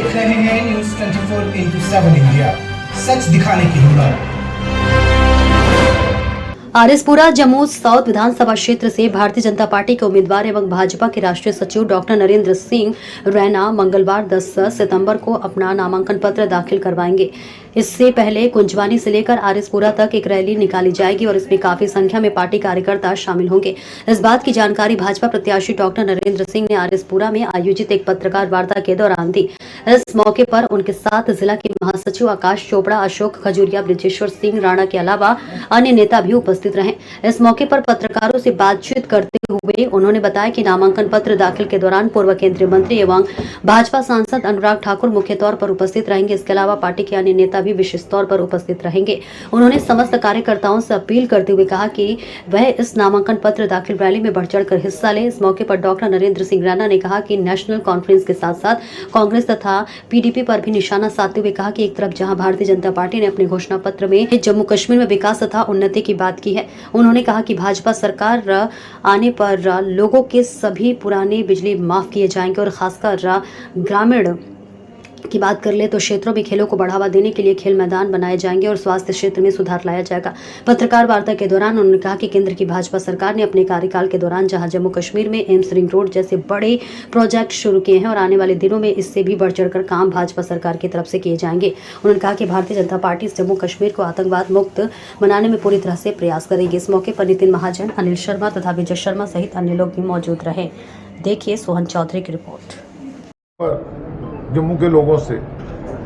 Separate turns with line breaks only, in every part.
देख रहे हैं न्यूज 24x7 इंडिया, सच दिखाने की हिम्मत।
आरएसपुरा जम्मू साउथ विधानसभा क्षेत्र से भारतीय जनता पार्टी के उम्मीदवार एवं भाजपा के राष्ट्रीय सचिव डॉक्टर नरेंद्र सिंह रैना मंगलवार 10 सितंबर को अपना नामांकन पत्र दाखिल करवाएंगे। इससे पहले कुंजवानी से लेकर आरएसपुरा तक एक रैली निकाली जाएगी और इसमें काफी संख्या में पार्टी कार्यकर्ता शामिल होंगे। इस बात की जानकारी भाजपा प्रत्याशी डॉक्टर नरेंद्र सिंह ने आरएसपुरा में आयोजित एक पत्रकार वार्ता के दौरान दी। इस मौके पर उनके साथ जिला के महासचिव आकाश चोपड़ा, अशोक खजूरिया, ब्रिजेश्वर सिंह राणा के अलावा अन्य नेता भी उपस्थित रहे। इस मौके पर पत्रकारों से बातचीत करते हुए उन्होंने बताया कि नामांकन पत्र दाखिल के दौरान पूर्व केंद्रीय मंत्री एवं भाजपा सांसद अनुराग ठाकुर मुख्य तौर पर उपस्थित रहेंगे। इसके अलावा पार्टी के अन्य नेता भी विशेष तौर पर उपस्थित रहेंगे। उन्होंने समस्त कार्यकर्ताओं से अपील करते हुए कहा कि वह इस नामांकन पत्र दाखिल रैली में बढ़ चढ़कर हिस्सा ले। इस मौके पर डॉक्टर नरेंद्र सिंह रैना ने कहा कि नेशनल कॉन्फ्रेंस के साथ साथ कांग्रेस तथा पीडीपी पर भी निशाना साधते हुए कहा कि एक तरफ जहां भारतीय जनता पार्टी ने अपने घोषणा पत्र में जम्मू कश्मीर में विकास तथा उन्नति की बात की है, उन्होंने कहा कि भाजपा सरकार आने पर लोगों के सभी पुराने बिजली माफ किए जाएंगे और खासकर ग्रामीण की बात कर ले तो क्षेत्रों में खेलों को बढ़ावा देने के लिए खेल मैदान बनाए जाएंगे और स्वास्थ्य क्षेत्र में सुधार लाया जाएगा। पत्रकार वार्ता के दौरान उन्होंने कहा कि केंद्र की भाजपा सरकार ने अपने कार्यकाल के दौरान जहां जम्मू कश्मीर में एम्स, रिंग रोड जैसे बड़े प्रोजेक्ट शुरू किए हैं और आने वाले दिनों में इससे भी बढ़ चढ़कर काम भाजपा सरकार की तरफ से किए जाएंगे। उन्होंने कहा कि भारतीय जनता पार्टी जम्मू कश्मीर को आतंकवाद मुक्त बनाने में पूरी तरह से प्रयास करेगी। इस मौके पर नितिन महाजन, अनिल शर्मा तथा विजय शर्मा सहित अन्य लोग भी मौजूद रहे। देखिए सोहन चौधरी की रिपोर्ट।
जम्मू के लोगों से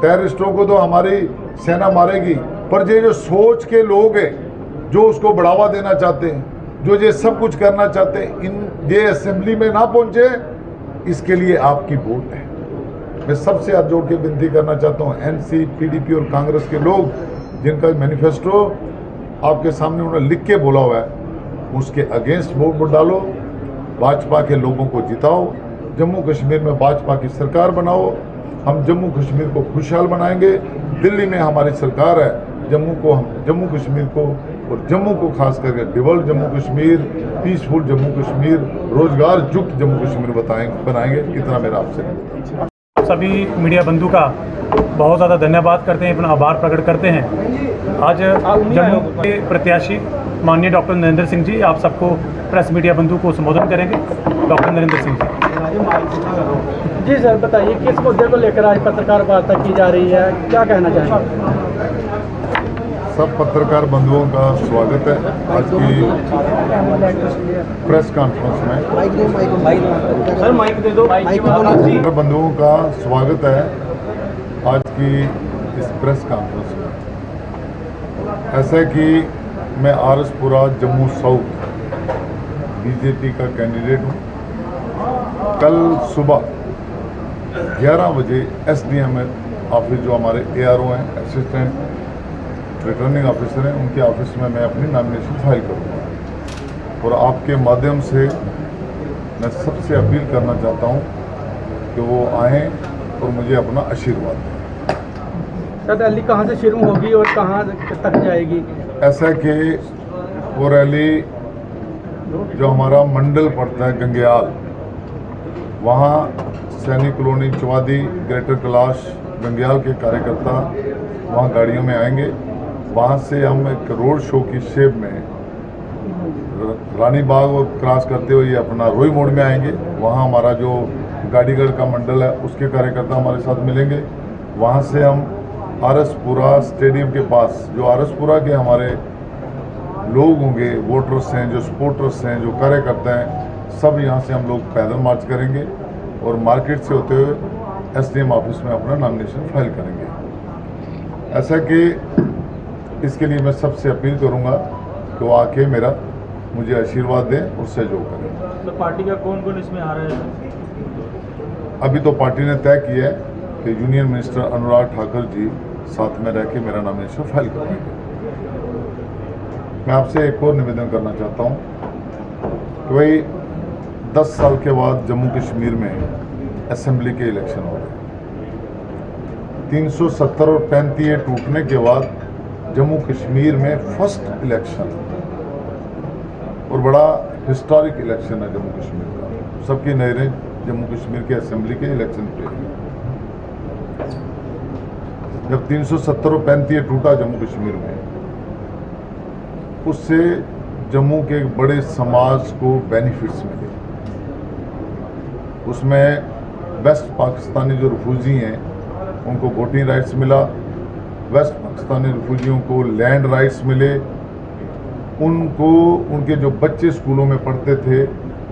टेररिस्टों को तो हमारी सेना मारेगी, पर ये जो सोच के लोग हैं जो उसको बढ़ावा देना चाहते हैं, जो ये सब कुछ करना चाहते हैं, ये असेंबली में ना पहुंचे, इसके लिए आपकी वोट है। मैं सबसे हाथ जोड़ के विनती करना चाहता हूं, एनसी, पीडीपी और कांग्रेस के लोग जिनका मैनिफेस्टो आपके सामने उन्होंने लिख के बोला हुआ है, उसके अगेंस्ट वोट डालो, भाजपा के लोगों को जिताओ, जम्मू कश्मीर में भाजपा की सरकार बनाओ। हम जम्मू कश्मीर को खुशहाल बनाएंगे। दिल्ली में हमारी सरकार है, जम्मू कश्मीर को और जम्मू को खास करके डेवलप जम्मू कश्मीर, पीसफुल जम्मू कश्मीर, रोजगार युक्त जम्मू कश्मीर बनाएंगे। इतना मेरा आपसे।
सभी मीडिया बंधु का बहुत ज़्यादा धन्यवाद करते हैं, अपना आभार प्रकट करते हैं। आज जम्मू के प्रत्याशी माननीय डॉक्टर नरेंद्र सिंह जी आप सबको प्रेस मीडिया बंधु को संबोधन करेंगे। डॉक्टर नरेंद्र सिंह
जी सर, बताइए किस मुद्दे को लेकर आज पत्रकार वार्ता की जा रही है, क्या कहना चाहेंगे?
सब पत्रकार बंधुओं का स्वागत है आज की प्रेस कॉन्फ्रेंस में।
सर माइक दे दो।
पत्रकार बंधुओं का स्वागत है आज की इस प्रेस कॉन्फ्रेंस में। ऐसा कि मैं आरएसपुरा जम्मू साउथ बीजेपी का कैंडिडेट हूँ। कल सुबह 11 बजे एसडीएम ऑफिस, जो हमारे एआरओ हैं, असिस्टेंट रिटर्निंग ऑफिसर हैं, उनके ऑफिस में मैं अपनी नॉमिनेशन फाइल करूँगा। और आपके माध्यम से मैं सबसे अपील करना चाहता हूँ कि वो आएँ और मुझे अपना आशीर्वाद दें।
सर रैली कहाँ से शुरू होगी और कहाँ तक जाएगी? ऐसा
कि वो रैली जो हमारा मंडल पड़ता है गंगेयाल, वहाँ सैनिक कॉलोनी, चौवादी, ग्रेटर कैलाश, गंगेयाल के कार्यकर्ता वहाँ गाड़ियों में आएंगे। वहाँ से हम एक रोड शो की शेप में रानी बाग और क्रॉस करते हुए अपना रोई मोड़ में आएंगे। वहाँ हमारा जो गाड़ीगढ़ का मंडल है उसके कार्यकर्ता हमारे साथ मिलेंगे। वहाँ से हम आरएसपुरा स्टेडियम के पास, जो आरएसपुरा के हमारे लोग होंगे, वोटर्स हैं, जो सपोर्टर्स हैं, जो कार्यकर्ता हैं, सब यहाँ से हम लोग पैदल मार्च करेंगे और मार्केट से होते हुए एसडीएम ऑफिस में अपना नॉमिनेशन फाइल करेंगे। ऐसा कि इसके लिए मैं सबसे अपील करूँगा कि वो आके मुझे आशीर्वाद दें और सहयोग करें।
तो पार्टी का कौन कौन इसमें आ रहा है?
अभी तो पार्टी ने तय किया है कि यूनियन मिनिस्टर अनुराग ठाकुर जी साथ में रह के मेरा नॉमिनेशन फाइल करेंगे। मैं आपसे एक और निवेदन करना चाहता हूँ कि भाई 10 साल के बाद जम्मू कश्मीर में असेंबली के इलेक्शन हो रहे हैं। 370 और 35 टूटने के बाद जम्मू कश्मीर में फर्स्ट इलेक्शन और बड़ा हिस्टोरिक इलेक्शन है जम्मू कश्मीर का। सबकी नज़रें जम्मू कश्मीर के असेंबली के इलेक्शन पे। जब 370 और 35 टूटा जम्मू कश्मीर में, उससे जम्मू के एक बड़े समाज को बेनिफिट्स मिले। उसमें वेस्ट पाकिस्तानी जो रिफ्यूजी हैं उनको वोटिंग राइट्स मिला, वेस्ट पाकिस्तानी रिफ्यूजियों को लैंड राइट्स मिले, उनको उनके जो बच्चे स्कूलों में पढ़ते थे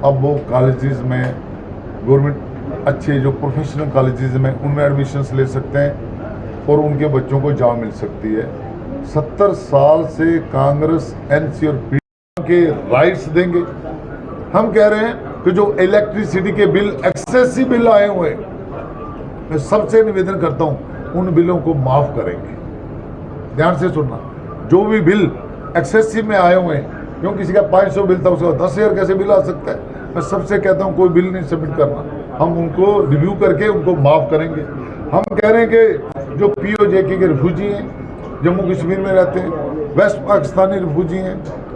अब वो कॉलेजेस में, गवर्नमेंट अच्छे जो प्रोफेशनल कॉलेजेस में उनमें एडमिशन्स ले सकते हैं और उनके बच्चों को जॉब मिल सकती है। 70 साल से कांग्रेस एनसी और पीडीपी के राइट्स देंगे। हम कह रहे हैं कि जो इलेक्ट्रिसिटी के बिल, एक्सेसिव बिल आए हुए, मैं सबसे निवेदन करता हूं उन बिलों को माफ करेंगे। ध्यान से सुनना, जो भी बिल एक्सेसिव में आए हुए हैं, क्यों किसी का 500 बिल था उसका 10,000 कैसे बिल आ सकता है? मैं सबसे कहता हूं कोई बिल नहीं सबमिट करना, हम उनको रिव्यू करके उनको माफ करेंगे। हम कह रहे हैं कि जो POJK के रिफ्यूजी हैं, जम्मू कश्मीर में रहते हैं, वेस्ट पाकिस्तानी रिफ्यूजी हैं,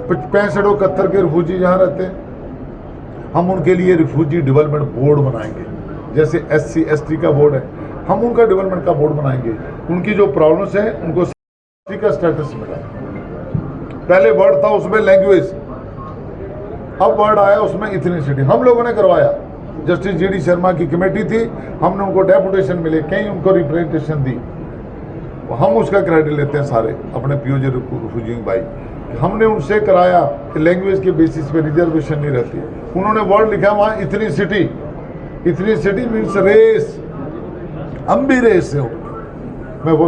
65 और 71 के रिफ्यूजी जहाँ रहते हैं, हम उनके लिए रिफ्यूजी डेवलपमेंट बोर्ड बनाएंगे। जैसे SC ST का बोर्ड है, हम उनका डेवलपमेंट का बोर्ड बनाएंगे। उनकी जो प्रॉब्लम्स हैं उनको ST का स्टेटस मिला। पहले वर्ड था उसमें लैंग्वेज, अब वर्ड आया उसमें इथनिसिटी। हम लोगों ने करवाया, जस्टिस GD शर्मा की कमेटी थी, हमने उनको डेपुटेशन मिले, कहीं उनको रिप्रेजेंटेशन दी, हम उसका क्रेडिट लेते हैं सारे अपने POJ रिफ्यूजी भाई। हमने उनसे कराया कि लैंग्वेज के बेसिस पे रिजर्वेशन नहीं रहती। उन्होंने वर्ड लिखा वहाँ इथनिसिटी, इथनिसिटी मीन्स रेस, हम भी रेस से हो। मैं वो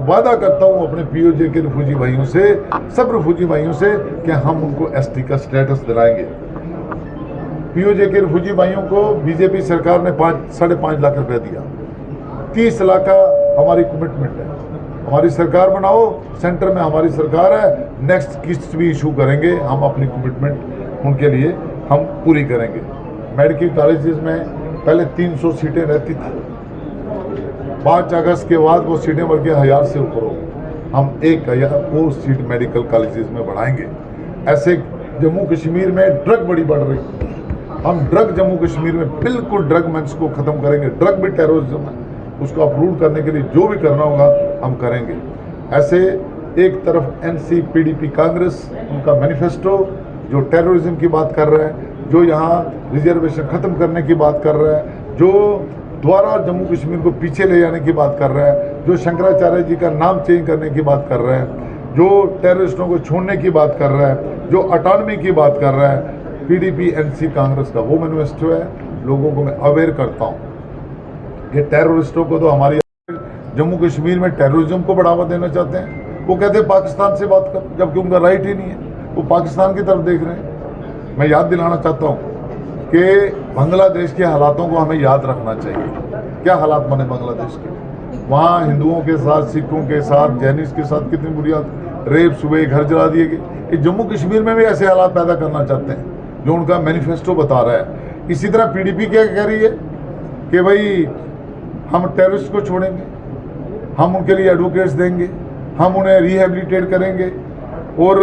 वादा करता हूँ अपने POJ के रिफ्यूजी भाइयों से, सब रिफ्यूजी भाइयों से, कि हम उनको ST का स्टेटस दिलाएंगे। POJ के रिफ्यूजी भाइयों को बीजेपी सरकार ने 5.5 लाख रुपया दिया, 30 लाख का हमारी कमिटमेंट है। हमारी सरकार बनाओ, सेंटर में हमारी सरकार है, नेक्स्ट किस्त भी इशू करेंगे, हम अपनी कमिटमेंट उनके लिए हम पूरी करेंगे। मेडिकल कॉलेजेस में पहले 300 सीटें रहती थी, 5 अगस्त के बाद वो सीटें बढ़ के 1000 से ऊपर हो, हम 1000 और सीट मेडिकल कॉलेजेस में बढ़ाएंगे। ऐसे जम्मू कश्मीर में ड्रग बड़ी बढ़ रही, हम ड्रग जम्मू कश्मीर में बिल्कुल ड्रग मेंस को खत्म करेंगे। ड्रग भी टेररिज्म है, उसको अप्रूव करने के लिए जो भी करना होगा हम करेंगे। ऐसे एक तरफ NC PDP कांग्रेस, उनका मैनिफेस्टो जो टेररिज्म की बात कर रहा है, जो यहाँ रिजर्वेशन खत्म करने की बात कर रहा है, जो द्वारा जम्मू कश्मीर को पीछे ले जाने की बात कर रहा है, जो शंकराचार्य जी का नाम चेंज करने की बात कर रहा है, जो टेररिस्टों को छोड़ने की बात कर रहा है, जो ऑटोनॉमी की बात कर रहा है, PDP NC कांग्रेस का वो मैनिफेस्टो है। लोगों को मैं अवेयर करता हूँ, ये टेररिस्टों को तो हमारी जम्मू कश्मीर में टेररिज्म को बढ़ावा देना चाहते हैं। वो कहते हैं पाकिस्तान से बात कर, जबकि उनका राइट ही नहीं है, वो पाकिस्तान की तरफ देख रहे हैं। मैं याद दिलाना चाहता हूँ कि बांग्लादेश के हालातों को हमें याद रखना चाहिए। क्या हालात बने बांग्लादेश के? वहाँ हिंदुओं के साथ, सिखों के साथ, जैनिस के साथ कितनी बुनियाद रेप, सुबह घर जला दिए गए। ये जम्मू कश्मीर में भी ऐसे हालात पैदा करना चाहते हैं जो उनका मैनिफेस्टो बता रहा है। इसी तरह PDP क्या कह रही है कि भाई हम टेररिस्ट को छोड़ेंगे, हम उनके लिए एडवोकेट्स देंगे, हम उन्हें रिहेबिलिटेट करेंगे। और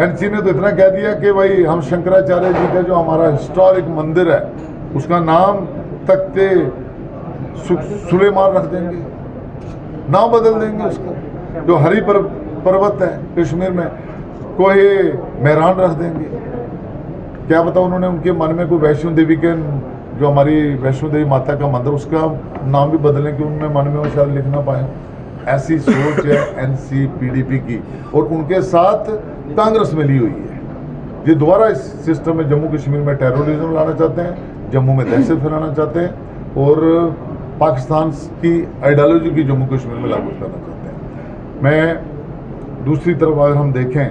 NC ने तो इतना कह दिया कि भाई हम शंकराचार्य जी का जो हमारा हिस्टोरिक मंदिर है उसका नाम तख्ते सुलेमान रख देंगे, नाम बदल देंगे उसका। जो हरी पर्वत है कश्मीर में, कोहे मेहरान रख देंगे। क्या पता उन्होंने उनके मन में कोई वैष्णो देवी के, जो हमारी वैष्णो देवी माता का मंदिर, उसका नाम भी बदलने की उनमें मन में वो शायद लिख ना पाए। ऐसी सोच है NC PDP की, और उनके साथ कांग्रेस में ली हुई है। ये दोबारा इस सिस्टम में जम्मू कश्मीर में टेररिज्म लाना चाहते हैं, जम्मू में दहशत फैलाना चाहते हैं और पाकिस्तान की आइडियोलॉजी की जम्मू कश्मीर में लागू करना चाहते हैं। मैं दूसरी तरफ अगर हम देखें,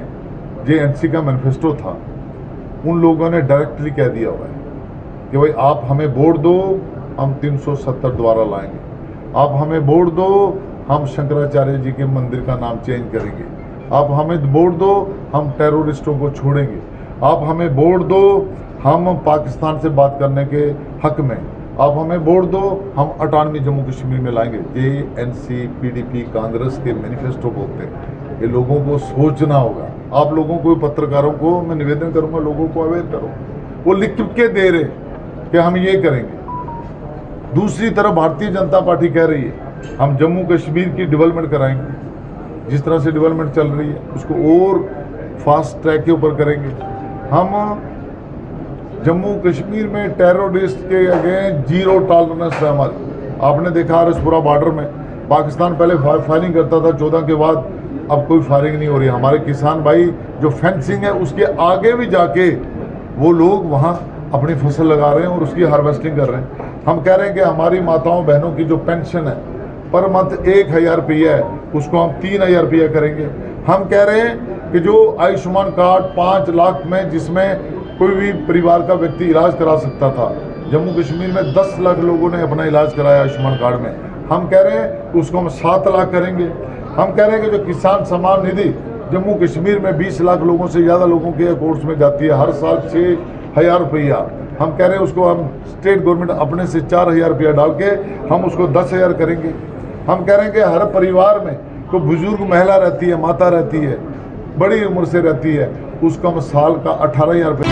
जो NC का मैनिफेस्टो था, उन लोगों ने डायरेक्टली कह दिया हुआ है कि भाई आप हमें वोट दो, हम 370 द्वारा लाएंगे। आप हमें वोट दो, हम शंकराचार्य जी के मंदिर का नाम चेंज करेंगे। आप हमें वोट दो, हम टेररिस्टों को छोड़ेंगे। आप हमें वोट दो, हम पाकिस्तान से बात करने के हक में। आप हमें वोट दो, हम ऑटोनॉमी जम्मू कश्मीर में लाएंगे। ये NC PDP कांग्रेस के मैनिफेस्टो बोलते हैं। ये लोगों को सोचना होगा। आप लोगों को, पत्रकारों को मैं निवेदन करूंगा, लोगों को अवेयर करो। वो लिख के दे रहे कि हम ये करेंगे। दूसरी तरफ भारतीय जनता पार्टी कह रही है हम जम्मू कश्मीर की डेवलपमेंट कराएंगे, जिस तरह से डेवलपमेंट चल रही है उसको और फास्ट ट्रैक के ऊपर करेंगे। हम जम्मू कश्मीर में टेररिस्ट के अगेंस्ट जीरो टॉलरेंस है हमारी। आपने देखा हरसपुरा बॉर्डर में पाकिस्तान पहले फायरिंग करता था 14 के बाद, अब कोई फायरिंग नहीं हो रही। हमारे किसान भाई जो फेंसिंग है उसके आगे भी जाके वो लोग वहाँ अपनी फसल लगा रहे हैं और उसकी हार्वेस्टिंग कर रहे हैं। हम कह रहे हैं कि हमारी माताओं बहनों की जो पेंशन है पर मंथ 1000 रुपया है, उसको हम 3000 रुपया करेंगे। हम कह रहे हैं कि जो आयुष्मान कार्ड 5 लाख में जिसमें कोई भी परिवार का व्यक्ति इलाज करा सकता था, जम्मू कश्मीर में 10 लाख लोगों ने अपना इलाज कराया आयुष्मान कार्ड में। हम कह रहे हैं कि उसको हम 7 लाख करेंगे। हम कह रहे हैं कि जो किसान सम्मान निधि जम्मू कश्मीर में 20 लाख लोगों से ज़्यादा लोगों के अकाउंट्स में जाती है हर साल 6000 रुपया, हम कह रहे हैं उसको हम स्टेट गवर्नमेंट अपने से 4000 रुपया डाल के हम उसको 10,000 करेंगे। हम कह रहे हैं कि हर परिवार में कोई बुजुर्ग महिला रहती है, माता रहती है, बड़ी उम्र से रहती है, उसको हम साल का 18,000 रुपये